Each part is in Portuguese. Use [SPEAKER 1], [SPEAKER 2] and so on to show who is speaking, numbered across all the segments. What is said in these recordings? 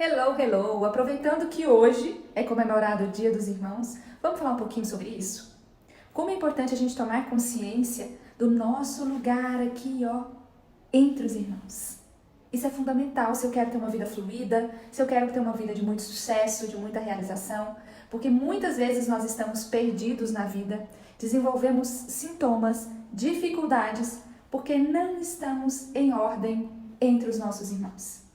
[SPEAKER 1] Hello, hello! Aproveitando que hoje é comemorado o Dia dos Irmãos, vamos falar um pouquinho sobre isso? Como é importante a gente tomar consciência do nosso lugar aqui, entre os irmãos. Isso é fundamental se eu quero ter uma vida fluida, se eu quero ter uma vida de muito sucesso, de muita realização, porque muitas vezes nós estamos perdidos na vida, desenvolvemos sintomas, dificuldades, porque não estamos em ordem entre os nossos irmãos.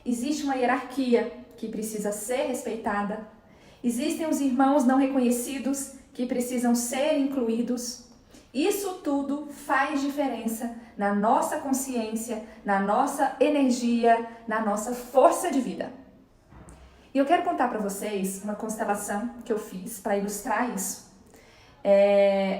[SPEAKER 1] Existe uma hierarquia que precisa ser respeitada. Existem os irmãos não reconhecidos que precisam ser incluídos. Isso tudo faz diferença na nossa consciência, na nossa energia, na nossa força de vida. E eu quero contar para vocês uma constelação que eu fiz para ilustrar isso.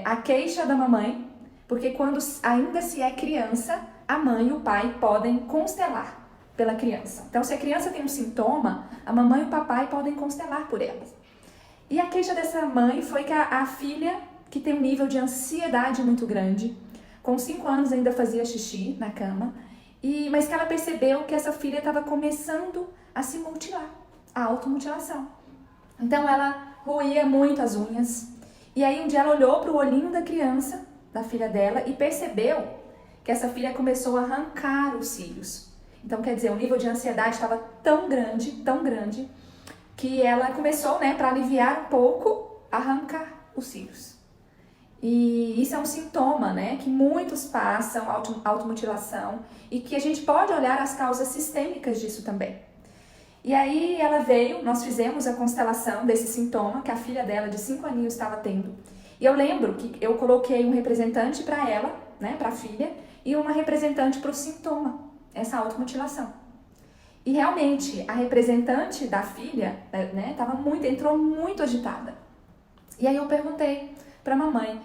[SPEAKER 1] A queixa da mamãe, porque quando ainda se é criança, a mãe e o pai podem constelar pela criança. Então, se a criança tem um sintoma, a mamãe e o papai podem constelar por ela. E a queixa dessa mãe foi que a filha, que tem um nível de ansiedade muito grande, com 5 anos ainda fazia xixi na cama, mas que ela percebeu que essa filha estava começando a se mutilar, a automutilação. Então, ela roía muito as unhas. E aí, um dia ela olhou para o olhinho da criança, da filha dela, e percebeu que essa filha começou a arrancar os cílios. Então, quer dizer, o nível de ansiedade estava tão grande, que ela começou, para aliviar um pouco, a arrancar os cílios. E isso é um sintoma, que muitos passam, automutilação, e que a gente pode olhar as causas sistêmicas disso também. E aí ela veio, nós fizemos a constelação desse sintoma que a filha dela, de 5 aninhos, estava tendo. E eu lembro que eu coloquei um representante para ela, para a filha, e uma representante para o sintoma, essa automutilação. E realmente, a representante da filha, entrou muito agitada. E aí eu perguntei pra mamãe,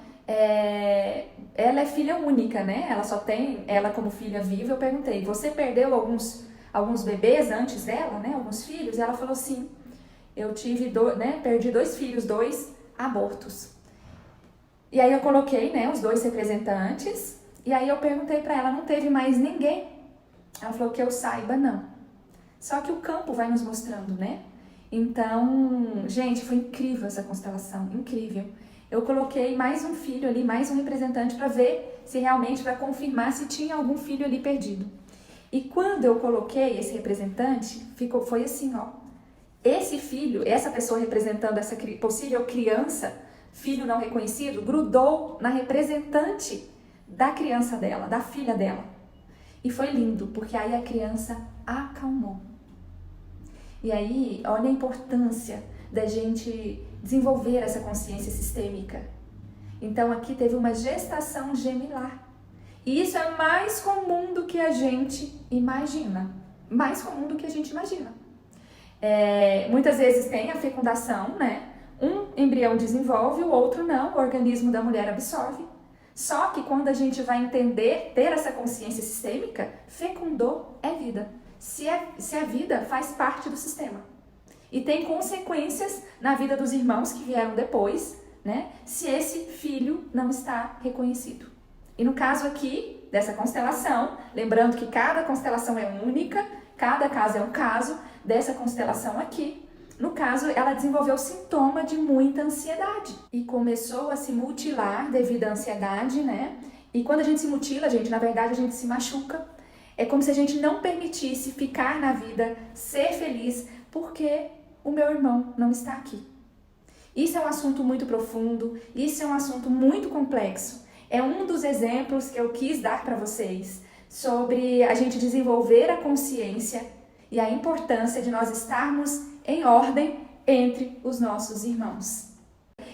[SPEAKER 1] ela é filha única, Ela só tem ela como filha viva. Eu perguntei, você perdeu alguns bebês antes dela, alguns filhos? E ela falou, sim, eu tive, perdi 2 filhos, 2 abortos. E aí eu coloquei, os 2 representantes, e aí eu perguntei pra ela, não teve mais ninguém? Ela falou que eu saiba, não. Só que o campo vai nos mostrando, Então, gente, foi incrível essa constelação, incrível. Eu coloquei mais um filho ali, mais um representante para ver se realmente, para confirmar se tinha algum filho ali perdido. E quando eu coloquei esse representante, foi assim, Esse filho, essa pessoa representando essa possível criança, filho não reconhecido, grudou na representante da criança dela, da filha dela. E foi lindo, porque aí a criança acalmou. E aí, olha a importância da gente desenvolver essa consciência sistêmica. Então, aqui teve uma gestação gemilar. E isso é mais comum do que a gente imagina. Mais comum do que a gente imagina. Muitas vezes tem a fecundação, Um embrião desenvolve, o outro não, o organismo da mulher absorve. Só que quando a gente vai entender, ter essa consciência sistêmica, fecundou é vida. Se a vida faz parte do sistema. E tem consequências na vida dos irmãos que vieram depois, se esse filho não está reconhecido. E no caso aqui, dessa constelação, lembrando que cada constelação é única, cada caso é um caso, dessa constelação aqui, no caso, ela desenvolveu sintoma de muita ansiedade e começou a se mutilar devido à ansiedade, E quando a gente se mutila, gente, na verdade a gente se machuca. É como se a gente não permitisse ficar na vida, ser feliz, porque o meu irmão não está aqui. Isso é um assunto muito profundo, isso é um assunto muito complexo. É um dos exemplos que eu quis dar para vocês sobre a gente desenvolver a consciência e a importância de nós estarmos em ordem entre os nossos irmãos.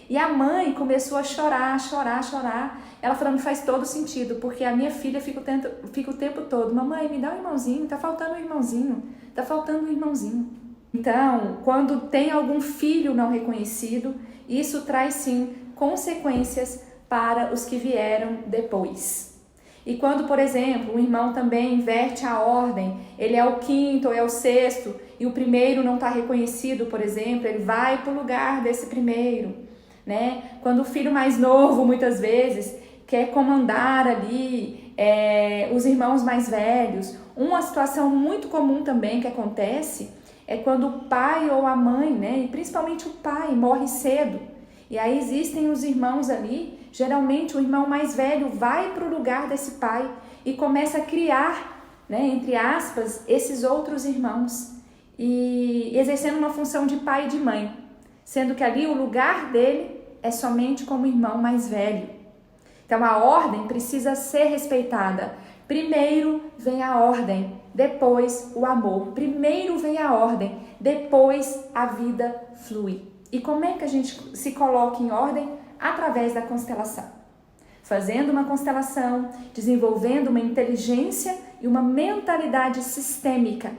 [SPEAKER 1] E a mãe começou a chorar. Ela falando, faz todo sentido, porque a minha filha fica o tempo todo, mamãe, me dá um irmãozinho, tá faltando um irmãozinho. Então, quando tem algum filho não reconhecido, isso traz sim consequências para os que vieram depois. E quando, por exemplo, um irmão também inverte a ordem, ele é o 5º ou é o 6º, e o primeiro não está reconhecido, por exemplo, ele vai para o lugar desse primeiro, Quando o filho mais novo, muitas vezes, quer comandar ali os irmãos mais velhos. Uma situação muito comum também que acontece é quando o pai ou a mãe, né, e principalmente o pai, morre cedo. E aí existem os irmãos ali, geralmente o irmão mais velho vai para o lugar desse pai e começa a criar, né, entre aspas, esses outros irmãos e exercendo uma função de pai e de mãe, sendo que ali o lugar dele é somente como irmão mais velho. Então a ordem precisa ser respeitada. Primeiro vem a ordem, depois o amor. Primeiro vem a ordem, depois a vida flui. E como é que a gente se coloca em ordem? Através da constelação. Fazendo uma constelação, desenvolvendo uma inteligência e uma mentalidade sistêmica